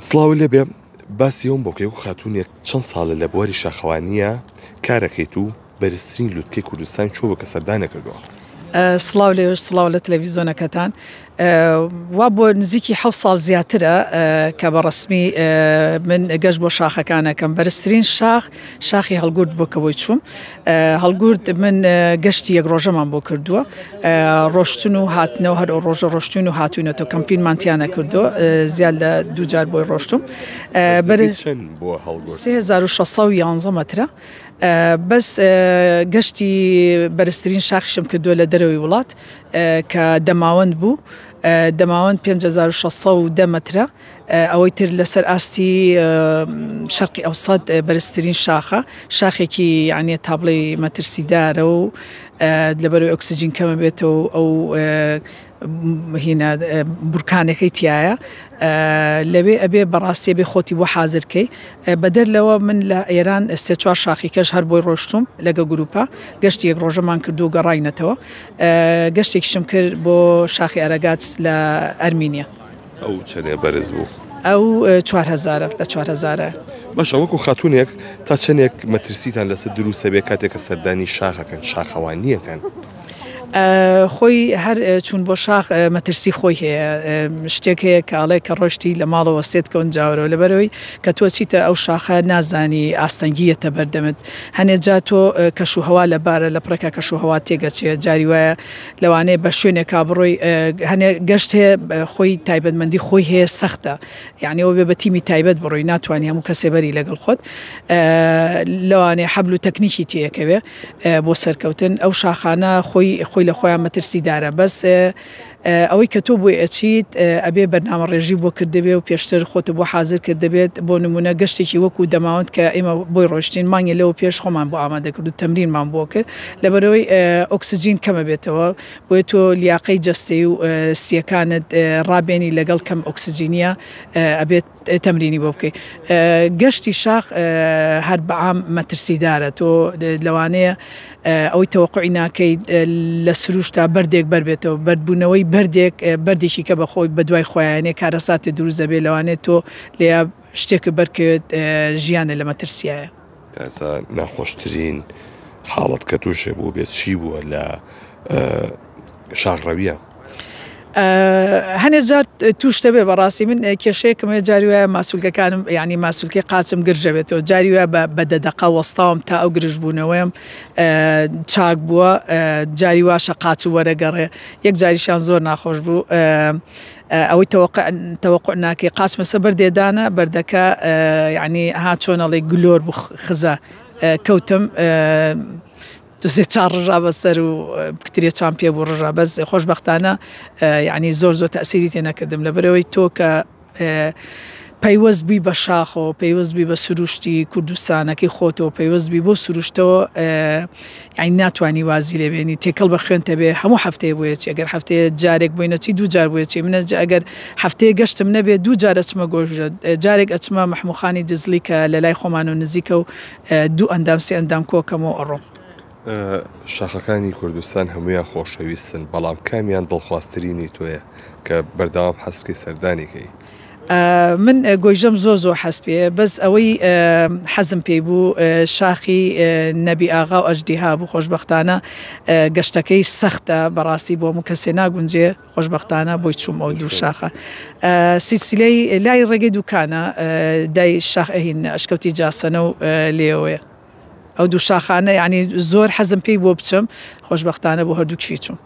سڵاو لێبێ باسیەوەم بۆکەی و خاتونێک چەند ساڵە لە بواری شاخەوانیە کارەکەیت و بەرزترین لوتکەی کوردستان چۆ بە کەسەردانە کردووە. سڵاو لێوش سڵاو لە تەلەڤیزۆنەکەتان وا بۆ نزیکی 7 ساڵ زیاترە کە بە ڕسمی من گەشت بۆ شاخەکانەکەم بەرزترین شاخی هەڵگورد بۆکەوەی چووم هەڵگورد من گەشتی یەک ڕۆژەمان بۆ کردووە ڕۆشتن و هاتنەوە هەر ڕۆژە ڕۆشتین و هاتوینەوە کەمپینمانتیانە کردو زیاد لە دووجار بۆی ڕۆشتم 3611 مەترە بەس گەشتی بەرزترین شاخشم کردووە لە دەرەوەی وڵات کە دەماوەند بوو دەماوەند 5610 مەترە ئەوەی تر لەسەر ئاستی شەرقی ئەوسەد بەرزترین شاخێکی یعنی تابڵی مەترسیدارە و لەبەرەوەی ئۆکسیجین کەمە بێتەوە ئەو هینە بورکانەکەی تایە لەوێ ئەبێ بەڕاستی بێ خۆتی بۆ حازرکەی بەدەر لەوە من لە ئێران 3-4 شاخی کەش هەر بۆی ڕۆشتوم لەگە گروپە گەشتی یەک ڕۆژەمان کردو و گەڕاینەتەوە گەشتێکیشم کرد بۆ شاخی ئەرەگات لە ئەرمینیا ئەو چەندێ بەرز بوو ئەو 4000 لە 4000 باشە وەکو خاتونێک تا چەندێک مەترسیتان لەسەر دروستە بێ کاتێکە سەردانی شاخەکەن شاخەوانیەکەن خۆی هەر چوون بۆ شاخ مەترسی خۆی هەیە شتێک هەیە کاڵێ کە ڕۆشتی لە ماڵەوە سێتکەون جاورەوە لەبەرەوەی کە تۆ چیتە ئەو شاخە نازانی ئاستەنگیەتە بەردەمت هەنێ جا تۆ کەشوهەوا لەبارە لە پڕێکە کەشوهەوا تێگەچێ جاری وایە لەوانەیە بە شوێنێکا بڕۆی هەنێ گەشت هەیە خۆی تایبەتمەندی خۆی هەیە سەختە یعنی ئەو بێ بە تیمی تایبەت بڕۆی ناتوانانی هەموو کەسێبەری لەگەڵ خۆت لەوانەیە حەبل و تەکنیکی تێیەکەوێ بۆ سەرکەوتن ئەو شاخانە خۆی لە خۆیان مەترسیدارە بەس ئەوەی کە تۆ بۆی ئەچیت ئەبێ بەرنامە ڕێژی بۆ کردبێ و پێشتر خۆت بۆ حازر کردبێت بۆ نمونە گەشتێکی وەکو دەماوەند کە ئێمە بۆی ڕۆشتین مانگە لەوە پێش خۆمان بۆ ئامادە کرد و تەمرینمان بۆ کرد لەبەرەوەی ئۆکسجین کەمە بێتەوە بۆیە تۆ لیاقەی جەستەی و سیەکانت ڕابێنی لەگەڵ کەم ئۆکسجینیە ئەبێت تەمرینی بۆ بکەیت گەشتی شاخ هەر بەعام مەترسیدارە تۆ لەوانەیە ئەوەی تەوەقعی ناکەیت لە سروشتا بەردێک بەربێتەوە بەربوونەوەی بەردێکی کە بەخۆی بەدوای خۆیانێ کارەساتی دروست دەبێت لەوانێت تۆ لێ شتێکە بەرکەوێت ژیانە لە مەترسیایە تاسا ناخۆشترین حاڵەت کە تووشێ بوو بێت چی بووە لە شاخڕەویە هەنێ جار توشتە بێ بەڕاستی من کێشەیەکمە جاری وایە ماسوولکەکانم ینی ماسوولکەی قاچم گرژەبێتەوە جاری وایە بە دەدەقە وەستاوم تا ئەو گرژ بوونەوەیم چاک بووە جاری واشە قاچ وەرەگەڕێ یەک جاریشان زۆر ناخۆش بوو ئەوەی تەوەقع ناکەی قاچمەسە بەردێدانە بەردەکە یعنی ها چۆنەڵێ گلۆر بوو خزە کەوتم دوسێ چار ڕژا بەسەر و کترێ چان پێ بوو ڕژا بەس خۆشبەختانە یعنی زۆر تەسیری تێ نەکردم لەبەرەوەی تۆ کە پەیوەست بووی بە شاخەوە پەیوەست بووی بە سروشتی کوردستانەکەی خۆتەوە پەیوەست بووی بۆ سروشتەوە یعنی ناتوانانی وازی لێبێنی تێکەڵ بە خوێن تەبێ هەموو هەفتەیە بۆیەچی ئەگەر هەفتەیە جارێک بووینەچی دوو جار بۆیەچی منە ئەگەر هەفتەیە گەشتم نەبێت دوو جار ئەچمە گۆژرە جارێک ئەچمە مەحموخانی دزلی کە لە لای خۆمان و نزیکە و دوو ئەندام سێ ئەندام کۆکەمەوە ئەڕۆم شاخەکانی کوردستان هەمویان خۆشەویستن بەڵام کامیان دڵخوازترینی تۆیە کە بەردەوام حەز بکەی سەردانیکەی من گۆیژەم زۆر حەز پێ بەس ئەوەی حەزم پێی بوو شاخی نەبی ئاغا و ئەژدیها بوو خۆشبەختانە گەشتەکەی سەختە بەڕاستی بۆ هەموو کەسێ ناگونجێ خۆشبەختانە بۆی چووم ئەو دوو شاخە سیلسیلەی لای ڕێگەی دوکانە دای شاخ ئەهین ئەشکەوتی جاسەنە و لێوەیە ئەو دوو شاخانە یعنی زۆر حەزم پێی بۆ بچم خۆشبەختانە بۆ هەردووکشی چوم